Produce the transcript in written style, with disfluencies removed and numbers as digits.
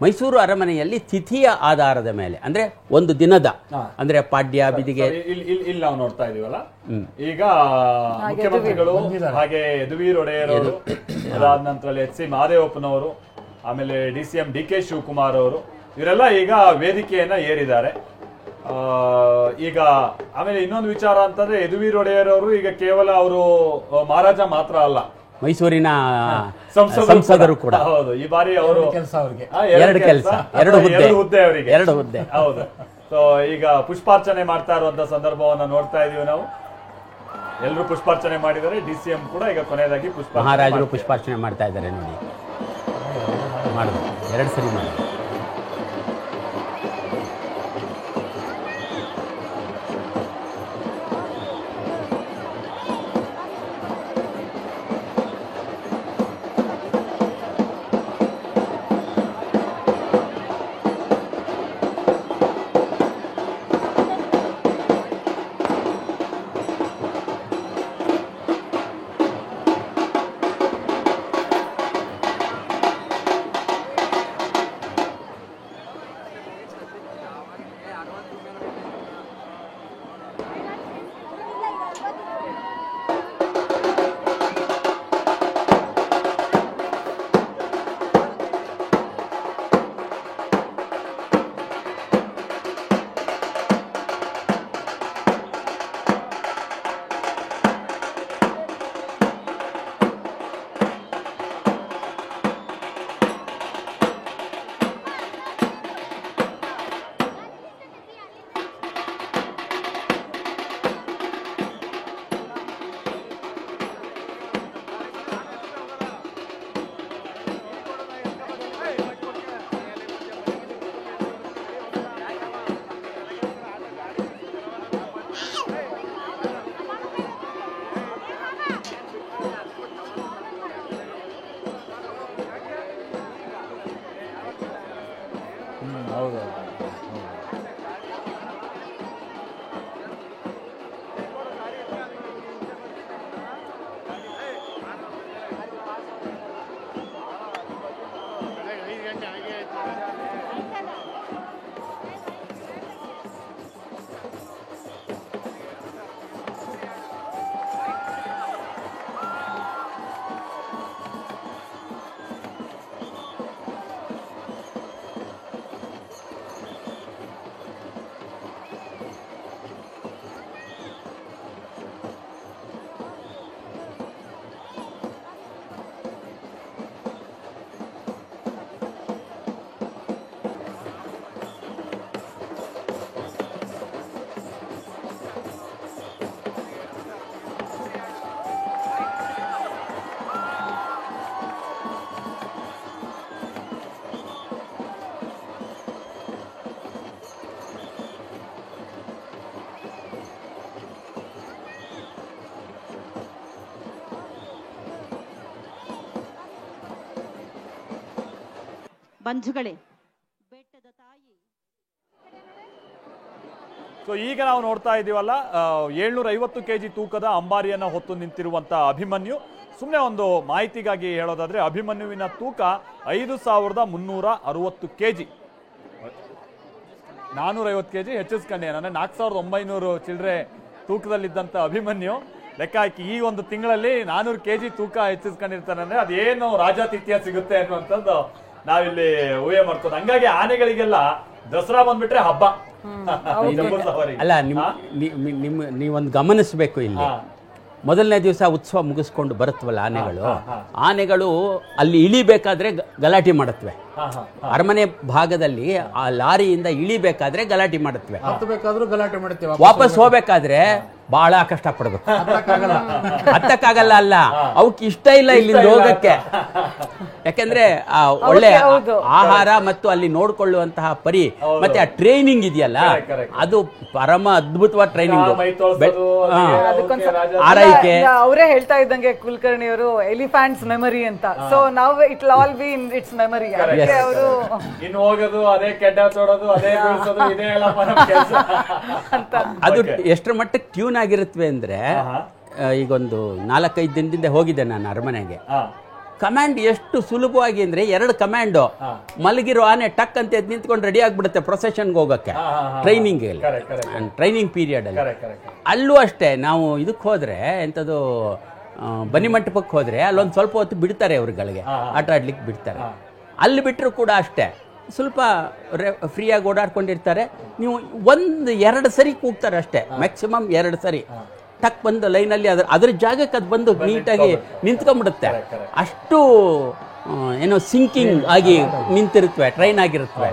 ಮೈಸೂರು ಅರಮನೆಯಲ್ಲಿ ತಿಥಿಯ ಆಧಾರದ ಮೇಲೆ ಅಂದ್ರೆ ಒಂದು ದಿನದ ಅಂದ್ರೆ ಪಾಡ್ಯ ಬಿದಿಗೆ ಇಲ್ಲಿ ನಾವು ನೋಡ್ತಾ ಇದೀವಲ್ಲ ಈಗ ಮುಖ್ಯಮಂತ್ರಿಗಳು ಹಾಗೆ ಯದುವೀರ್ ಒಡೆಯರ್ ಅದಾದ ನಂತರ ಎಚ್ ಸಿ ಮಹದೇವಪ್ಪನವರು ಆಮೇಲೆ DCM DK ಶಿವಕುಮಾರ್ ಅವರು ಇವರೆಲ್ಲ ಈಗ ವೇದಿಕೆಯನ್ನ ಏರಿದ್ದಾರೆ. ಈಗ ಆಮೇಲೆ ಇನ್ನೊಂದು ವಿಚಾರ ಅಂತಂದ್ರೆ ಯದುವೀರ್ ಒಡೆಯರ್ ಅವರು ಈಗ ಕೇವಲ ಅವರು ಮಹಾರಾಜ ಮಾತ್ರ ಅಲ್ಲ, ಮೈಸೂರಿನ ಸಂಸದರು ಕೂಡ. ಹೌದು, ಈ ಬಾರಿ ಅವರು ಎರಡು ಹುದ್ದೆ ಅವರಿಗೆ ಹೌದು. ಸೊ ಈಗ ಪುಷ್ಪಾರ್ಚನೆ ಮಾಡ್ತಾ ಇರುವಂತ ಸಂದರ್ಭವನ್ನ ನೋಡ್ತಾ ಇದೀವಿ ನಾವು. ಎಲ್ಲರೂ ಪುಷ್ಪಾರ್ಚನೆ ಮಾಡಿದ್ದಾರೆ. DCM ಕೂಡ ಈಗ ಕೊನೆಯದಾಗಿ ಮಹಾರಾಜರು ಪುಷ್ಪಾರ್ಚನೆ ಮಾಡ್ತಾ ಇದ್ದಾರೆ ನೋಡಿ. ಮಾಡುದು 2 ಸರಿ ಮಾಡಿ. ಬಂಧುಗಳೇ, ಬೆಟ್ಟದ ತಾಯಿ. ಸೊ ಈಗ ನಾವು ನೋಡ್ತಾ ಇದೀವಲ್ಲ 750 kg ತೂಕದ ಅಂಬಾರಿಯನ್ನ ಹೊತ್ತು ನಿಂತಿರುವಂತ ಅಭಿಮನ್ಯು. ಸುಮ್ಮನೆ ಒಂದು ಮಾಹಿತಿಗಾಗಿ ಹೇಳೋದಾದ್ರೆ ಅಭಿಮನ್ಯುವಿನ ತೂಕ 5360 kg, 450 kg ಹೆಚ್ಚಿಸ್ಕೊಂಡೆ. ಅಂದ್ರೆ 4900 ಚಿಲ್ಲರೆ ತೂಕದಲ್ಲಿದ್ದಂತ ಅಭಿಮನ್ಯು ಲೆಕ್ಕ ಹಾಕಿ ಈ ಒಂದು ತಿಂಗಳಲ್ಲಿ 400 kg ತೂಕ ಹೆಚ್ಚಿಸ್ಕೊಂಡಿರ್ತಾನೆ. ಅಂದ್ರೆ ಅದೇನು ರಾಜಾತಿಥ್ಯ ಸಿಗುತ್ತೆ ಅನ್ನುವಂಥದ್ದು ನಾವಿಲ್ಲಿ ಊಹೆ ಮಾಡ್ಕೋದು. ಹಂಗಾಗಿ ಆನೆಗಳಿಗೆಲ್ಲ ದಸರಾ ಬಂದ್ಬಿಟ್ರೆ ಹಬ್ಬ ಅಲ್ಲ. ನೀವೊಂದು ಗಮನಿಸಬೇಕು, ಇಲ್ಲಿ ಮೊದಲನೇ ದಿವಸ ಉತ್ಸವ ಮುಗಿಸ್ಕೊಂಡು ಬರುತ್ತವಲ್ಲ ಆನೆಗಳು ಅಲ್ಲಿ ಇಳಿಬೇಕಾದ್ರೆ ಗಲಾಟೆ ಮಾಡುತ್ತವೆ. ಅರಮನೆ ಭಾಗದಲ್ಲಿ ಆ ಲಾರಿಯಿಂದ ಇಳಿಬೇಕಾದ್ರೆ ಗಲಾಟೆ ಮಾಡುತ್ತವೆ, ವಾಪಸ್ ಹೋಗ್ಬೇಕಾದ್ರೆ ಬಹಳ ಕಷ್ಟ ಪಡ್ಬೇಕು. ಹತ್ತಕ್ಕಾಗಲ್ಲ ಅಲ್ಲ, ಅವಕ್ಕೆ ಇಷ್ಟ ಇಲ್ಲ ಇಲ್ಲಿಂದ ಹೋಗಕ್ಕೆ. ಯಾಕಂದ್ರೆ ಒಳ್ಳೆ ಆಹಾರ ಮತ್ತು ಅಲ್ಲಿ ನೋಡ್ಕೊಳ್ಳುವಂತಹ ಪರಿ ಮತ್ತೆ ಆ ಟ್ರೈನಿಂಗ್ ಇದೆಯಲ್ಲ, ಅದು ಪರಮ ಅದ್ಭುತವಾದ ಟ್ರೈನಿಂಗ್. ಆರೈಕೆ ಅವರೇ ಹೇಳ್ತಾ ಇದ್ದಂಗೆ ಕುಲಕರ್ಣಿ ಅವರು ಎಲಿಫ್ಯಾಂಟ್ಸ್ ಮೆಮರಿ ಅಂತ. ಸೊ ನಾವು it will all B in its memory. ಅವರು ಇನ್ನು ಹೋಗೋದು ಅದೇ ಕೆಡ್ಡ ತೊಡೋದು ಅದೇ ಇದೇ ಅಂತ. ಅದು ಎಷ್ಟರ ಮಟ್ಟಕ್ಕೆ ಟ್ಯೂನ್ ಆಗಿರುತ್ತವೆ ಅಂದ್ರೆ, ಈಗೊಂದು 4-5 ದಿನದಿಂದ ಹೋಗಿದ್ದೆ ನಾನು ಅರಮನೆಗೆ. ಕಮಾಂಡ್ ಎಷ್ಟು ಸುಲಭವಾಗಿ ಅಂದ್ರೆ 2 ಕಮಾಂಡು ಮಲಗಿರೋ ಆನೆ ಟಕ್ ಅಂತ ಎದ್ದು ನಿಂತ್ಕೊಂಡು ರೆಡಿ ಆಗ್ಬಿಡುತ್ತೆ ಪ್ರೊಸೆಷನ್ಗೆ ಹೋಗಕ್ಕೆ ಟ್ರೈನಿಂಗ್ ಟ್ರೈನಿಂಗ್ ಪೀರಿಯಡ್ ಅಲ್ಲಿ. ಅಲ್ಲೂ ಅಷ್ಟೇ ನಾವು ಇದಕ್ಕೆ ಹೋದ್ರೆ ಎಂಥದ್ದು ಬನ್ನಿ ಮಂಟಪಕ್ಕೆ ಹೋದ್ರೆ ಅಲ್ಲೊಂದು ಸ್ವಲ್ಪ ಹೊತ್ತು ಬಿಡ್ತಾರೆ ಅವ್ರುಗಳಿಗೆ ಆಟ ಆಡ್ಲಿಕ್ಕೆ ಬಿಡ್ತಾರೆ. ಅಲ್ಲಿ ಬಿಟ್ಟರು ಕೂಡ ಅಷ್ಟೇ ಸ್ವಲ್ಪ ಫ್ರೀಯಾಗಿ ಓಡಾಡ್ಕೊಂಡಿರ್ತಾರೆ. ನೀವು 1-2 ಸರಿ ಕೂಗ್ತಾರೆ ಅಷ್ಟೇ, ಮ್ಯಾಕ್ಸಿಮಮ್ 2 ಸರಿ ಟಕ್ ಬಂದು ಲೈನಲ್ಲಿ ಅದ್ರ ಜಾಗಕ್ಕೆ ಅದು ಬಂದು ನೀಟಾಗಿ ನಿಂತ್ಕೊಂಡ್ಬಿಡುತ್ತೆ. ಅಷ್ಟು ಏನೋ ಸಿಂಕಿಂಗ್ ಆಗಿ ನಿಂತಿರುತ್ತವೆ, ಟ್ರೈನ್ ಆಗಿರುತ್ತವೆ.